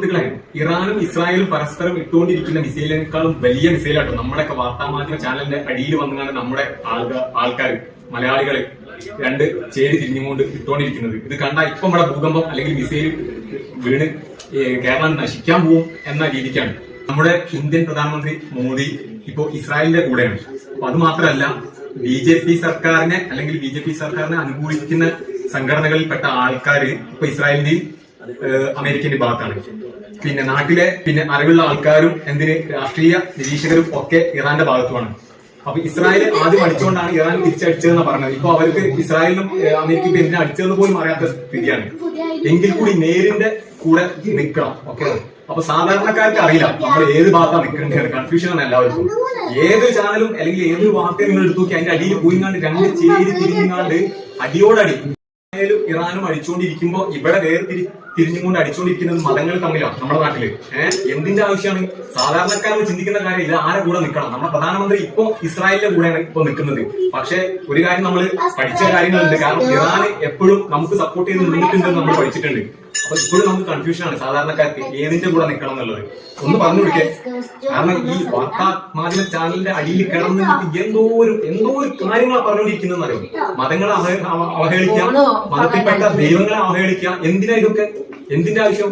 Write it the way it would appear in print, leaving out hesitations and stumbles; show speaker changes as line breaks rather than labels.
സുഹൃത്തുക്കളെ, ഇറാനും ഇസ്രായേലും പരസ്പരം ഇട്ടുകൊണ്ടിരിക്കുന്ന മിസൈലിനേക്കാളും വലിയ മിസൈലാട്ടോ നമ്മുടെയൊക്കെ വാർത്താമാധ്യമ ചാനലിന്റെ അടിയിൽ വന്നാണ് നമ്മുടെ ആൾക്കാർ മലയാളികള് രണ്ട് ചേരി തിരിഞ്ഞുകൊണ്ട് ഇട്ടുകൊണ്ടിരിക്കുന്നത്. ഇത് കണ്ടാൽ ഇപ്പം ഇവിടെ ഭൂകമ്പം അല്ലെങ്കിൽ മിസൈൽ വീണ് കേരളം നശിക്കാൻ പോവും എന്ന രീതിക്കാണ്. നമ്മുടെ ഇന്ത്യൻ പ്രധാനമന്ത്രി മോദി ഇപ്പോ ഇസ്രായേലിന്റെ കൂടെയാണ്. അപ്പൊ അത് മാത്രമല്ല, ബി.ജെ.പി. സർക്കാരിനെ അല്ലെങ്കിൽ ബി.ജെ.പി. സർക്കാരിനെ അനുകൂലിക്കുന്ന സംഘടനകളിൽപ്പെട്ട ആൾക്കാർ ഇപ്പൊ ഇസ്രായേലിന്റെയും അമേരിക്കന്റെ ഭാഗത്താണ്. പിന്നെ നാട്ടിലെ അറിവുള്ള ആൾക്കാരും രാഷ്ട്രീയ നിരീക്ഷകരും ഒക്കെ ഇറാന്റെ ഭാഗത്തുമാണ്. അപ്പൊ ഇസ്രായേൽ ആദ്യം അടിച്ചുകൊണ്ടാണ് ഇറാൻ തിരിച്ചടിച്ചതെന്ന് പറഞ്ഞത്. ഇപ്പൊ അവർക്ക് ഇസ്രായേലിനും അമേരിക്കയ്ക്കും എന്തിനാ അടിച്ചതെന്ന് പോലും അറിയാത്ത സ്ഥിതിയാണ്. എങ്കിൽ കൂടി നേരിന്റെ കൂടെ നിൽക്കണം. ഓക്കെ, അപ്പൊ സാധാരണക്കാർക്ക് അറിയില്ല നമ്മൾ ഏത് ഭാഗത്താണ് നിൽക്കേണ്ടത്. കൺഫ്യൂഷനാണ് എല്ലാവർക്കും. ഏത് ചാനലും അല്ലെങ്കിൽ ഏത് വാർത്തയും നിങ്ങൾ എടുത്തു നോക്കി അതിന്റെ അടിയിൽ പോയിങ്ങാണ്ട് രണ്ട് ചേരി തിരിഞ്ഞാണ്ട് അടിയോടടി ഇറാനും അടിച്ചുകൊണ്ടിരിക്കുമ്പോ ഇവിടെ തിരിഞ്ഞുകൊണ്ട് അടിച്ചുകൊണ്ടിരിക്കുന്നത് മതങ്ങൾ തമ്മിലാണ് നമ്മുടെ നാട്ടില്. എന്തിന്റെ ആവശ്യമാണ്? സാധാരണക്കാരന് ചിന്തിക്കുന്ന കാര്യം ഇത് ആരെ കൂടെ നിൽക്കണം. നമ്മുടെ പ്രധാനമന്ത്രി ഇപ്പൊ ഇസ്രായേലിന്റെ കൂടെയാണ് ഇപ്പൊ നിൽക്കുന്നത്. പക്ഷെ ഒരു കാര്യം നമ്മൾ പഠിച്ച കാര്യങ്ങളുണ്ട്. കാരണം ഇറാന് എപ്പോഴും നമുക്ക് സപ്പോർട്ട് ചെയ്ത് നിന്നിട്ടുണ്ടെന്ന് നമ്മൾ പഠിച്ചിട്ടുണ്ട്. അപ്പൊ ഇപ്പോഴും നമുക്ക് കൺഫ്യൂഷനാണ് സാധാരണക്കാർക്ക് ഏതിന്റെ കൂടെ നിൽക്കണം എന്നുള്ളത്. ഒന്ന് പറഞ്ഞു കൊടുക്കേ. കാരണം ഈ വാർത്താ മാധ്യമ ചാനലിന്റെ അടിയിൽ കിടന്ന് എന്തോ ഒരു കാര്യങ്ങളാണ് പറഞ്ഞുകൊണ്ടിരിക്കുന്നതെന്ന് അറിയാം. മതങ്ങളെ അവഹേളിക്കാം, മതത്തിൽപ്പെട്ട ദൈവങ്ങളെ അവഹേളിക്കാം. എന്തിനാ ഇതൊക്കെ? എന്തിന്റെ ആവശ്യം?